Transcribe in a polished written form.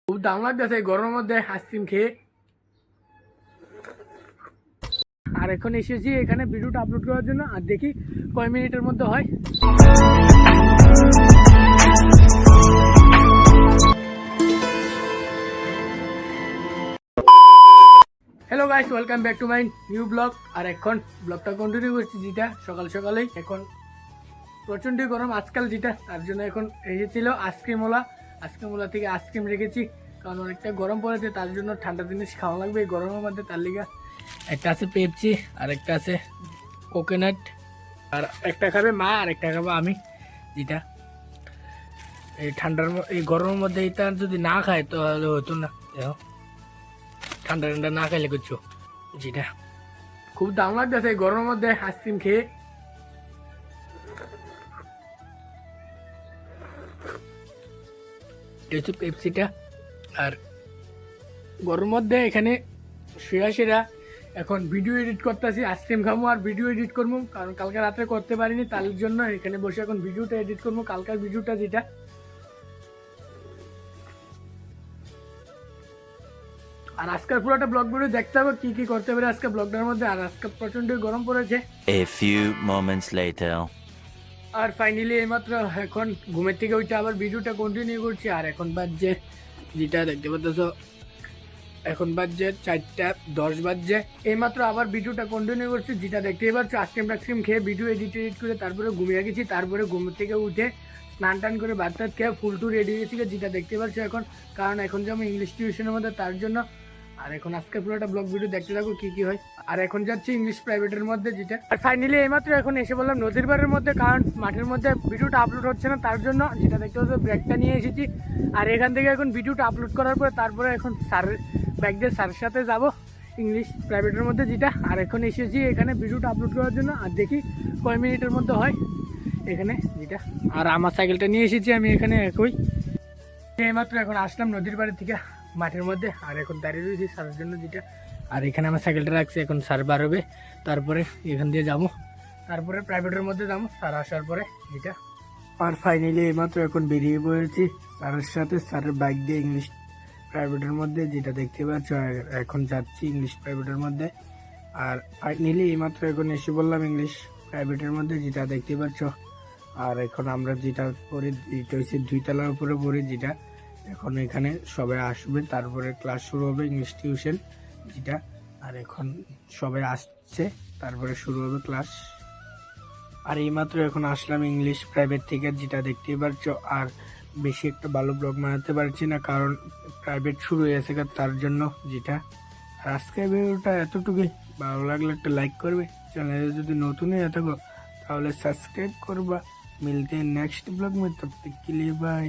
খুব দাম লাগতেছে গরমের মধ্যে আইসক্রিম খেয়ে। আর এখন এসেছি এখানে ভিডিওটা আপলোড করার জন্য, আর দেখি কয় মিনিটের মধ্যে হয়। Hello guys, welcome back to my new vlog. আর এখন ব্লগটা কন্টিনিউ করছি, যেটা সকাল সকালেই। এখন প্রচণ্ড গরম আজকাল, যেটা তার জন্য এখন এসেছিল আইসক্রিমওয়ালা থেকে আইসক্রিম রেখেছি, কারণ অনেকটা গরম পড়েছে, তার জন্য ঠান্ডা জিনিস খাওয়া লাগবে এই গরমের মধ্যে। তার লিগা একটা আছে পেপসি, আর একটা আছে কোকোনাট, আর একটা খাবে মা আর একটা খাবো আমি। যেটা এই এই গরমের মধ্যে এটা যদি না খায় তাহলে হতো না। ঠান্ডা না খাইলে করছো, যেটা খুব দাম লাগতেছে এই গরমের মধ্যে আইসক্রিম খেয়ে। হচ্ছে পেপসিটা। আর গরমের মধ্যে এখানে সেরা এখন ভিডিও এডিট করতেছি, আইসক্রিম খাবো আর ভিডিও এডিট করবো, কারণ কালকে রাত্রে করতে পারিনি, তার জন্য এখানে বসে এখন ভিডিওটা এডিট করবো, কালকার ভিডিওটা যেটা। আর আজকের পুরোটা ব্লগ ভিডিও দেখতে হবে কি কি করতে পারে আজকে ব্লগটার মধ্যে। আর আজকে প্রচন্ড গরম পড়েছে। A few moments later. আর ফাইনালি এইমাত্র এখন ঘুমের থেকে ওইটা আবার ভিডিওটা কন্টিনিউ করছি। আর এখন বাজছে, যেটা দেখতে পাচ্ছ, এখন বাজছে 4:10 বাজছে। এইমাত্র আবার ভিডিওটা কন্টিনিউ করছি, যেটা দেখতেই পাচ্ছ। আইসক্রিম খেয়ে ভিডিও এডিট করে তারপরে ঘুমিয়ে গেছি। তারপরে ঘুমের থেকে উঠে স্নান টান করে ভাত খেয়ে ফুল টুল রেডি হয়েছি, যেটা দেখতে পাচ্ছ এখন। কারণ এখন যে আমি ইংলিশ টিউশনের মধ্যে, তার জন্য। আর এখন আজকে পুরোটা ব্লগ ভিডিও দেখতে থাকো কি কি হয়। আর এখন যাচ্ছি ইংলিশ প্রাইভেটের মধ্যে, যেটা। আর ফাইনালি এইমাত্র এখন এসে বললাম নদীর পাড়ের মধ্যে, কারণ মাঠের মধ্যে ভিডিওটা আপলোড হচ্ছে না, তার জন্য। যেটা দেখতে পাচ্ছ ব্রেকটা নিয়ে এসেছি। আর এখান থেকে এখন ভিডিওটা আপলোড করার পরে তারপরে এখন ব্যাগ দিয়ে স্যারের সাথে যাবো ইংলিশ প্রাইভেটের মধ্যে, যেটা। আর এখন এসেছি এখানে ভিডিওটা আপলোড করার জন্য, আর দেখি কয় মিনিটের মধ্যে হয় এখানে, যেটা। আর আমার সাইকেলটা নিয়ে এসেছি আমি এখানে একই। এইমাত্র এখন আসলাম নদীর পাড়ের থেকে মাঠের মধ্যে, আর এখন দাঁড়িয়ে রয়েছি স্যারের জন্য, যেটা। আর এখানে আমার সাইকেলটা রাখছি, এখন স্যার বার হবে, তারপরে এখান দিয়ে যাবো, তারপরে প্রাইভেটের মধ্যে যাবো স্যার আসার পরে, যেটা। আর ফাইনালি এইমাত্র এখন বেরিয়ে পড়েছি স্যারের সাথে, স্যারের বাইক দিয়ে ইংলিশ প্রাইভেটের মধ্যে, যেটা দেখতে পাচ্ছ। এখন যাচ্ছি ইংলিশ প্রাইভেটের মধ্যে। আর ফাইনালি এইমাত্র এখন এসে বললাম ইংলিশ প্রাইভেটের মধ্যে, যেটা দেখতে পাচ্ছ। আর এখন আমরা যেটা পড়ি, এটা হচ্ছে 2 তলার উপরে পড়ি, যেটা। এখন এখানে সবাই আসবে, তারপরে ক্লাস শুরু হবে ইংলিশ টিউশন, যেটা। আর এখন সবাই আসছে, তারপরে শুরু হবে ক্লাস। আর এইমাত্র এখন আসলাম ইংলিশ প্রাইভেট থেকে, যেটা দেখতে পাচ্ছ। আর বেশি একটা ভালো ব্লগ বানাতে পারছি না, কারণ প্রাইভেট শুরু হয়েছে, তার জন্য, যেটা। আর আজকের ভিডিওটা এতটুকুই। ভালো লাগলে একটা লাইক করবে, চ্যানেলে যদি নতুন হয়ে থাকো তাহলে সাবস্ক্রাইব করবা। मिलते हैं नेक्स्ट ब्लॉग में, तब तक के लिए बाय।